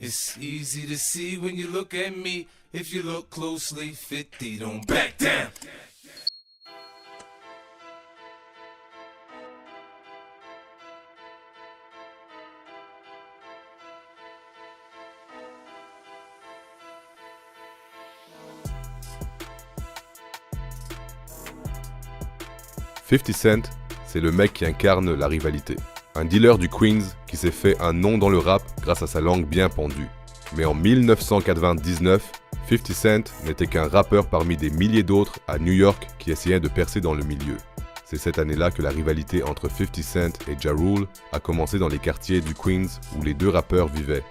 It's easy to see when you look at me. If you look closely, 50 don't back down. Fifty Cent, c'est le mec qui incarne la rivalité. Un dealer du Queens qui s'est fait un nom dans le rap grâce à sa langue bien pendue. Mais en 1999, 50 Cent n'était qu'un rappeur parmi des milliers d'autres à New York qui essayaient de percer dans le milieu. C'est cette année-là que la rivalité entre 50 Cent et Ja Rule a commencé dans les quartiers du Queens où les deux rappeurs vivaient.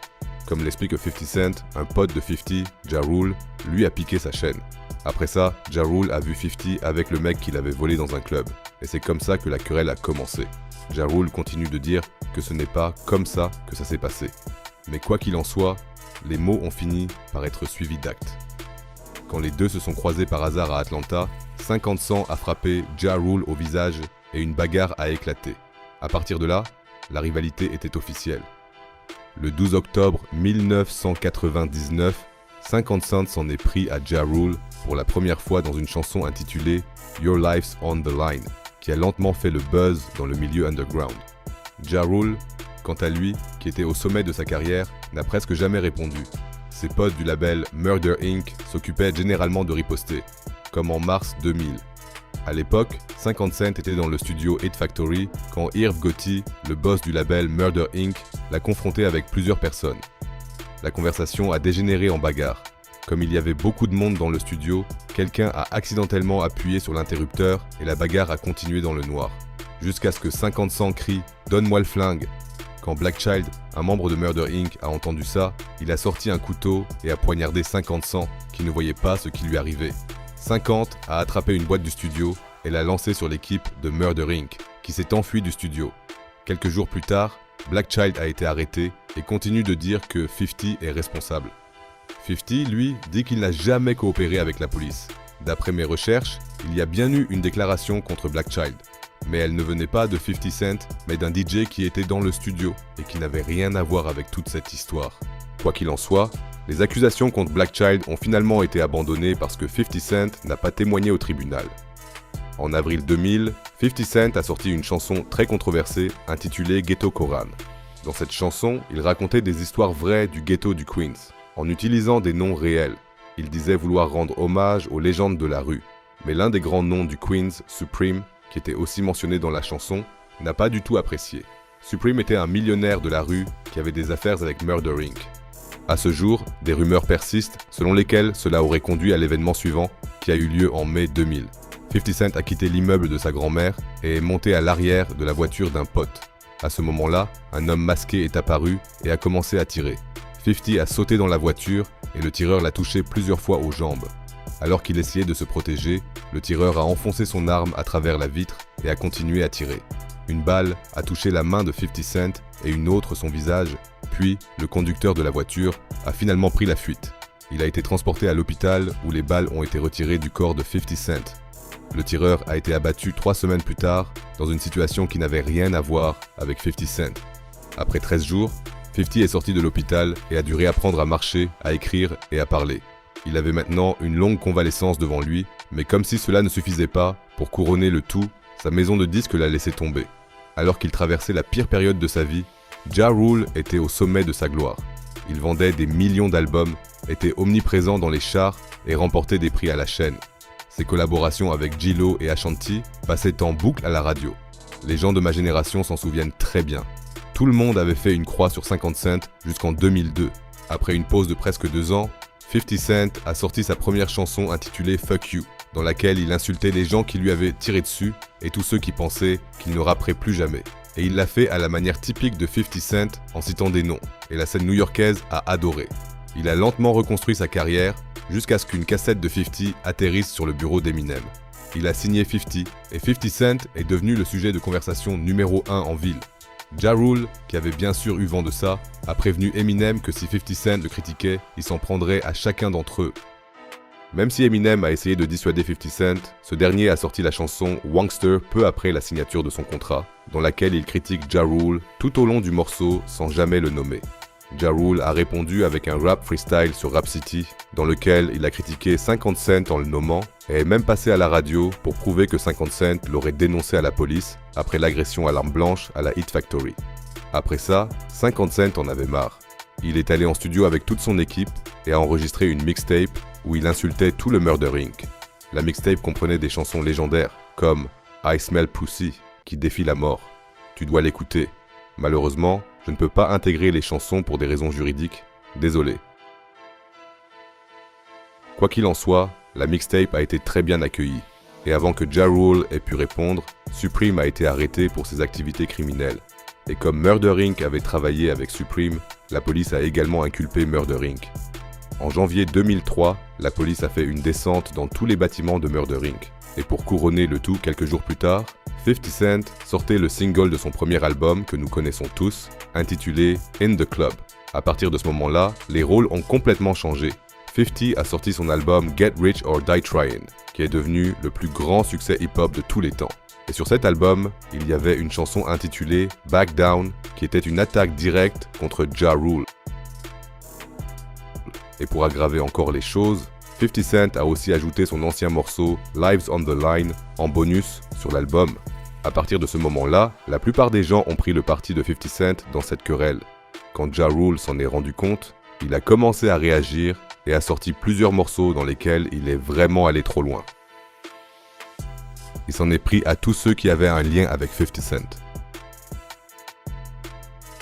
Comme l'explique 50 Cent, un pote de 50, Ja Rule, lui a piqué sa chaîne. Après ça, Ja Rule a vu 50 avec le mec qu'il avait volé dans un club. Et c'est comme ça que la querelle a commencé. Ja Rule continue de dire que ce n'est pas comme ça que ça s'est passé. Mais quoi qu'il en soit, les mots ont fini par être suivis d'actes. Quand les deux se sont croisés par hasard à Atlanta, 50 Cent a frappé Ja Rule au visage et une bagarre a éclaté. À partir de là, la rivalité était officielle. Le 12 octobre 1999, 50 Cent s'en est pris à Ja Rule pour la première fois dans une chanson intitulée Your Life's on the Line, qui a lentement fait le buzz dans le milieu underground. Ja Rule, quant à lui, qui était au sommet de sa carrière, n'a presque jamais répondu. Ses potes du label Murder Inc. s'occupaient généralement de riposter, comme en mars 2000. À l'époque, 50 Cent était dans le studio Hit Factory quand Irv Gotti, le boss du label Murder Inc., l'a confronté avec plusieurs personnes. La conversation a dégénéré en bagarre. Comme il y avait beaucoup de monde dans le studio, quelqu'un a accidentellement appuyé sur l'interrupteur et la bagarre a continué dans le noir. Jusqu'à ce que 50 Cent crie « Donne-moi le flingue !» Quand Black Child, un membre de Murder Inc., a entendu ça, il a sorti un couteau et a poignardé 50 Cent, qui ne voyait pas ce qui lui arrivait. 50 a attrapé une boîte du studio et l'a lancée sur l'équipe de Murder Inc., qui s'est enfuie du studio. Quelques jours plus tard, Black Child a été arrêté et continue de dire que 50 est responsable. 50, lui, dit qu'il n'a jamais coopéré avec la police. D'après mes recherches, il y a bien eu une déclaration contre Black Child. Mais elle ne venait pas de 50 Cent, mais d'un DJ qui était dans le studio et qui n'avait rien à voir avec toute cette histoire. Quoi qu'il en soit, les accusations contre Black Child ont finalement été abandonnées parce que 50 Cent n'a pas témoigné au tribunal. En avril 2000, 50 Cent a sorti une chanson très controversée intitulée Ghetto Koran. Dans cette chanson, il racontait des histoires vraies du ghetto du Queens, en utilisant des noms réels. Il disait vouloir rendre hommage aux légendes de la rue. Mais l'un des grands noms du Queens, Supreme, qui était aussi mentionné dans la chanson, n'a pas du tout apprécié. Supreme était un millionnaire de la rue qui avait des affaires avec Murder Inc. À ce jour, des rumeurs persistent selon lesquelles cela aurait conduit à l'événement suivant qui a eu lieu en mai 2000. 50 Cent a quitté l'immeuble de sa grand-mère et est monté à l'arrière de la voiture d'un pote. À ce moment-là, un homme masqué est apparu et a commencé à tirer. 50 a sauté dans la voiture et le tireur l'a touché plusieurs fois aux jambes. Alors qu'il essayait de se protéger, le tireur a enfoncé son arme à travers la vitre et a continué à tirer. Une balle a touché la main de 50 Cent et une autre son visage, puis le conducteur de la voiture a finalement pris la fuite. Il a été transporté à l'hôpital où les balles ont été retirées du corps de 50 Cent. Le tireur a été abattu 3 semaines plus tard dans une situation qui n'avait rien à voir avec 50 Cent. Après 13 jours, 50 est sorti de l'hôpital et a dû réapprendre à marcher, à écrire et à parler. Il avait maintenant une longue convalescence devant lui, mais comme si cela ne suffisait pas, pour couronner le tout, sa maison de disques l'a laissé tomber. Alors qu'il traversait la pire période de sa vie, Ja Rule était au sommet de sa gloire. Il vendait des millions d'albums, était omniprésent dans les charts et remportait des prix à la chaîne. Ses collaborations avec J-Lo et Ashanti passaient en boucle à la radio. Les gens de ma génération s'en souviennent très bien. Tout le monde avait fait une croix sur 50 Cent jusqu'en 2002. Après une pause de presque 2 ans, 50 Cent a sorti sa première chanson intitulée Fuck You, dans laquelle il insultait les gens qui lui avaient tiré dessus et tous ceux qui pensaient qu'il ne rapperait plus jamais. Et il l'a fait à la manière typique de 50 Cent en citant des noms, et la scène new-yorkaise a adoré. Il a lentement reconstruit sa carrière jusqu'à ce qu'une cassette de 50 atterrisse sur le bureau d'Eminem. Il a signé 50 et 50 Cent est devenu le sujet de conversation numéro 1 en ville. Ja Rule, qui avait bien sûr eu vent de ça, a prévenu Eminem que si 50 Cent le critiquait, il s'en prendrait à chacun d'entre eux. Même si Eminem a essayé de dissuader 50 Cent, ce dernier a sorti la chanson Wankster peu après la signature de son contrat, dans laquelle il critique Ja Rule tout au long du morceau sans jamais le nommer. Ja Rule a répondu avec un rap freestyle sur Rap City, dans lequel il a critiqué 50 Cent en le nommant, et est même passé à la radio pour prouver que 50 Cent l'aurait dénoncé à la police après l'agression à l'arme blanche à la Hit Factory. Après ça, 50 Cent en avait marre. Il est allé en studio avec toute son équipe et a enregistré une mixtape où il insultait tout le Murder Inc. La mixtape comprenait des chansons légendaires comme I Smell Pussy, qui défie la mort. Tu dois l'écouter. Malheureusement, je ne peux pas intégrer les chansons pour des raisons juridiques. Désolé. Quoi qu'il en soit, la mixtape a été très bien accueillie. Et avant que Ja Rule ait pu répondre, Supreme a été arrêté pour ses activités criminelles. Et comme Murder Inc. avait travaillé avec Supreme, la police a également inculpé Murder Inc. En janvier 2003, la police a fait une descente dans tous les bâtiments de Murder Inc. Et pour couronner le tout quelques jours plus tard, 50 Cent sortait le single de son premier album que nous connaissons tous, intitulé In the Club. À partir de ce moment-là, les rôles ont complètement changé. 50 a sorti son album Get Rich or Die Tryin', qui est devenu le plus grand succès hip-hop de tous les temps. Et sur cet album, il y avait une chanson intitulée Back Down, qui était une attaque directe contre Ja Rule. Et pour aggraver encore les choses, 50 Cent a aussi ajouté son ancien morceau Lives on the Line en bonus sur l'album. À partir de ce moment-là, la plupart des gens ont pris le parti de 50 Cent dans cette querelle. Quand Ja Rule s'en est rendu compte, il a commencé à réagir et a sorti plusieurs morceaux dans lesquels il est vraiment allé trop loin. Il s'en est pris à tous ceux qui avaient un lien avec 50 Cent.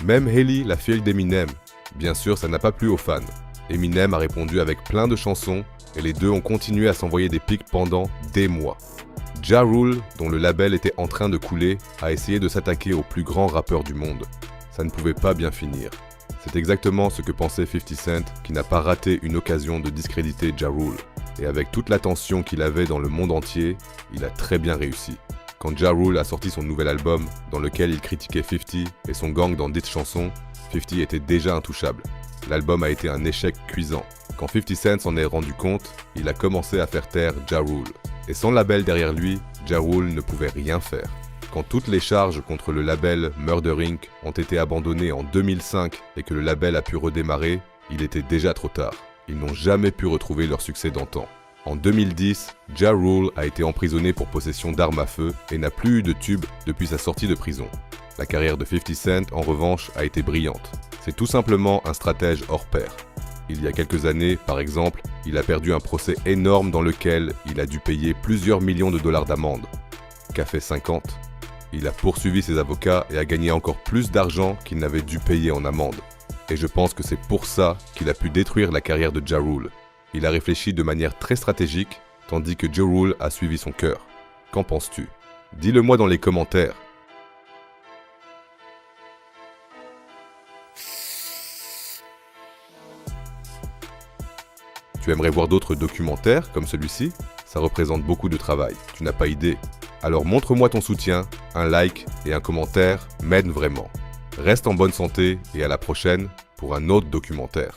Même Hailey, la fille d'Eminem, bien sûr ça n'a pas plu aux fans. Eminem a répondu avec plein de chansons et les deux ont continué à s'envoyer des pics pendant des mois. Ja Rule, dont le label était en train de couler, a essayé de s'attaquer aux plus grands rappeurs du monde. Ça ne pouvait pas bien finir. C'est exactement ce que pensait 50 Cent, qui n'a pas raté une occasion de discréditer Ja Rule. Et avec toute l'attention qu'il avait dans le monde entier, il a très bien réussi. Quand Ja Rule a sorti son nouvel album, dans lequel il critiquait 50 et son gang dans dites chansons, 50 était déjà intouchable. L'album a été un échec cuisant. Quand 50 Cent s'en est rendu compte, il a commencé à faire taire Ja Rule. Et sans label derrière lui, Ja Rule ne pouvait rien faire. Quand toutes les charges contre le label Murder Inc. ont été abandonnées en 2005 et que le label a pu redémarrer, il était déjà trop tard. Ils n'ont jamais pu retrouver leur succès d'antan. En 2010, Ja Rule a été emprisonné pour possession d'armes à feu et n'a plus eu de tube depuis sa sortie de prison. La carrière de 50 Cent, en revanche, a été brillante. C'est tout simplement un stratège hors pair. Il y a quelques années, par exemple, il a perdu un procès énorme dans lequel il a dû payer plusieurs millions de dollars d'amende. Qu'a fait 50 ? Il a poursuivi ses avocats et a gagné encore plus d'argent qu'il n'avait dû payer en amende. Et je pense que c'est pour ça qu'il a pu détruire la carrière de Ja Rule. Il a réfléchi de manière très stratégique, tandis que Ja Rule a suivi son cœur. Qu'en penses-tu ? Dis-le-moi dans les commentaires. Tu aimerais voir d'autres documentaires comme celui-ci ? Ça représente beaucoup de travail, tu n'as pas idée. Alors montre-moi ton soutien, un like et un commentaire m'aident vraiment. Reste en bonne santé et à la prochaine pour un autre documentaire.